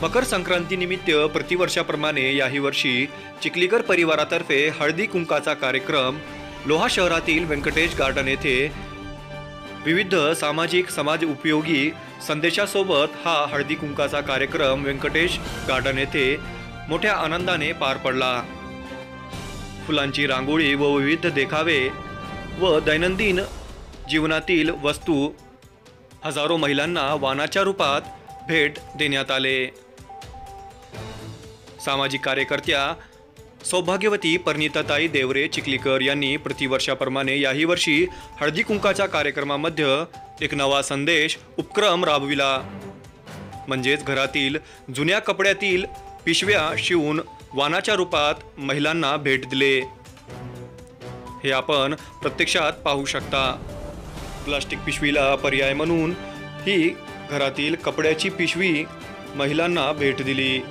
मकर संक्रांतीनिमित्त प्रतिवर्षाप्रमाणे याही वर्षी चिखलीकर परिवारातर्फे हळदी कुंकाचा कार्यक्रम लोहा शहरातील व्यंकटेश गार्डन येथे विविध सामाजिक समाज उपयोगी संदेशासोबत हा हळदी कुंकाचा कार्यक्रम व्यंकटेश गार्डन येथे मोठ्या आनंदाने पार पडला। फुलांची रांगोळी व विविध देखावे व दैनंदिन जीवनातील वस्तू हजारो महिलांना वाणाच्या रूपात भेट देण्यात आले। सामाजिक कार्यकर्त्या सौभाग्यवती परिणिताताई देवरे चिखलीकर यांनी प्रतिवर्षाप्रमाणे याही वर्षी हळदी कुंकाच्या कार्यक्रमामध्ये एक नवा संदेश उपक्रम राबविला, म्हणजेच घरातील जुन्या कपड्यातील पिशव्या शिवून वाणाच्या रूपात महिलांना भेट दिले। हे आपण प्रत्यक्षात पाहू शकता। प्लास्टिक पिशवीला पर्याय म्हणून ही घरातील कपड्याची पिशवी महिलांना भेट दिली।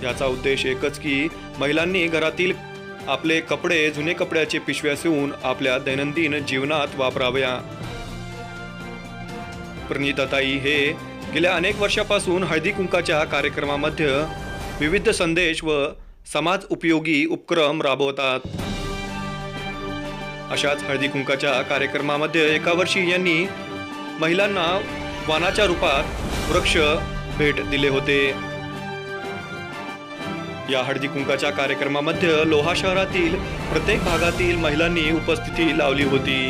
याचा उद्देश एकच की महिलांनी घरातील आपले कपडे जुने कपड्याचे पिशव्या शिवून आपल्या दैनंदिन जीवनात वापराव्या। परिणिताताई हे गेल्या अनेक वर्षापासून हळदी कुंकाच्या कार्यक्रमामध्ये विविध संदेश व समाज उपयोगी उपक्रम राबवतात। अशाच हळदी कुंकाच्या कार्यक्रमामध्ये एका वर्षी यांनी महिलांना वाणाच्या रूपात वृक्ष भेट दिले होते। या हळदी कुंकाच्या कार्यक्रमामध्ये लोहा शहरातील प्रत्येक भागातील महिलांनी उपस्थिती लावली होती।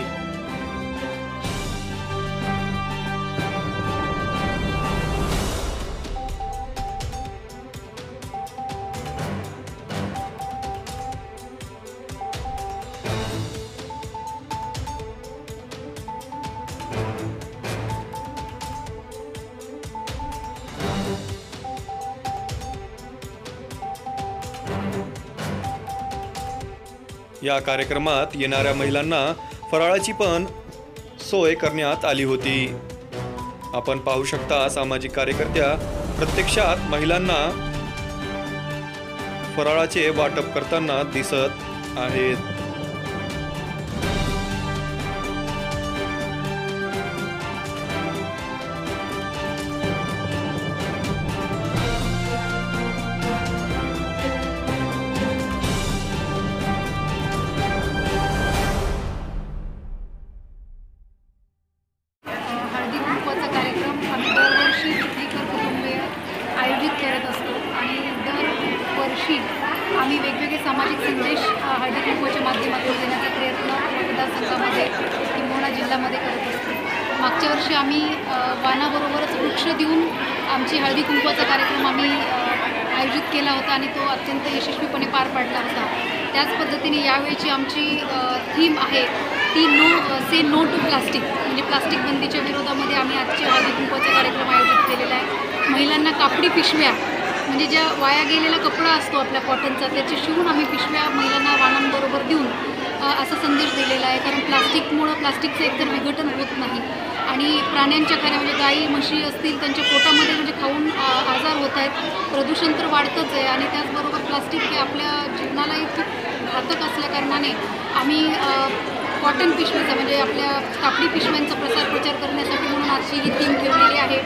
या कार्यक्रमात येणाऱ्या महिलांना फराळाची पण सोय करण्यात आली होती। आपण पाहू शकता सामाजिक कार्यकर्त्या प्रत्यक्षात महिलांना फराळाचे वाटप करताना दिसत आहेत। आम्ही वेगवेगळे सामाजिक संदेश हळदी कुंकवाच्या माध्यमातून देण्याचा प्रयत्न मतदारसंघामध्ये किंबहुना जिल्ह्यामध्ये करत असतो। मागच्या वर्षी आम्ही वाणाबरोबरच वृक्ष देऊन आमची हळदी कुंकवाचा कार्यक्रम आम्ही आयोजित केला होता आणि तो अत्यंत यशस्वीपणे पार पाडला होता। त्याच पद्धतीने यावेळची आमची थीम आहे ती से नो टू प्लास्टिक, म्हणजे प्लास्टिक बंदीच्या विरोधामध्ये आम्ही आजचे हळदी कुंकवाचा कार्यक्रम आयोजित केलेला आहे। महिलांना कापडी पिशव्या म्हणजे ज्या वाया गेलेला कपडा असतो आपल्या कॉटनचा त्याचे शिवून आम्ही पिशव्या महिलांना वाणांबरोबर देऊन असा संदेश दिलेला आहे। कारण प्लास्टिकचं एकतर विघटन होत नाही आणि प्राण्यांच्या खाण्या म्हणजे गाई म्हशी असतील त्यांच्या पोटामध्ये म्हणजे खाऊन आजार होत आहेत, प्रदूषण तर वाढतंच आहे आणि त्याचबरोबर प्लास्टिक हे आपल्या जीवनालाही खूप घातक असल्याकारणाने आम्ही कॉटन पिशवीचा म्हणजे आपल्या कापडी पिशव्यांचा प्रचार करण्यासाठी म्हणून आजची ही थीम ठेवलेली आहे।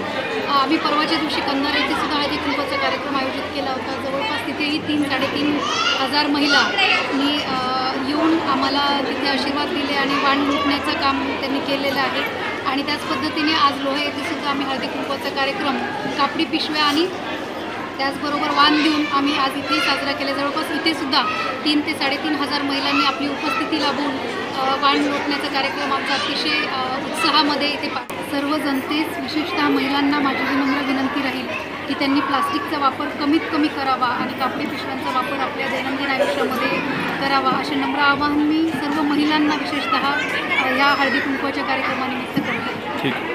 आम्ही परवाच्या दिवशी कंधार येथे सुद्धा हळदी कुंकवाचा कार्यक्रम आयोजित केला होता। जवळपास तिथेही 3-3.5 हजार महिलांनी येऊन आम्हाला तिथे आशीर्वाद दिले आणि वाण लुटण्याचं काम त्यांनी केलेलं आहे। आणि त्याच पद्धतीने आज लोहा येथे सुद्धा आम्ही हळदी कुंकवाचा कार्यक्रम कापडी पिशव्या आणि त्याचबरोबर वाण देऊन आम्ही आज इथे साजरा केला। जवळपास इथे सुद्धा 3 ते 3.5 हजार महिलांनी आपली उपस्थिती लाभून वाण लोटण्याचा कार्यक्रम आमचा अतिशय उत्साहामध्ये इथे सर्व जनतेस विशेषतः महिलांना माझी विनम्र विनंती राहील की त्यांनी प्लास्टिकचा वापर कमीत कमी करावा आणि कापडी पिशव्यांचा वापर आपल्या दैनंदिन आयुष्यामध्ये करावा असे नम्र आवाहन मी सर्व महिलांना विशेषतः या हळदी कुंकवाच्या कार्यक्रमानिमित्त करते।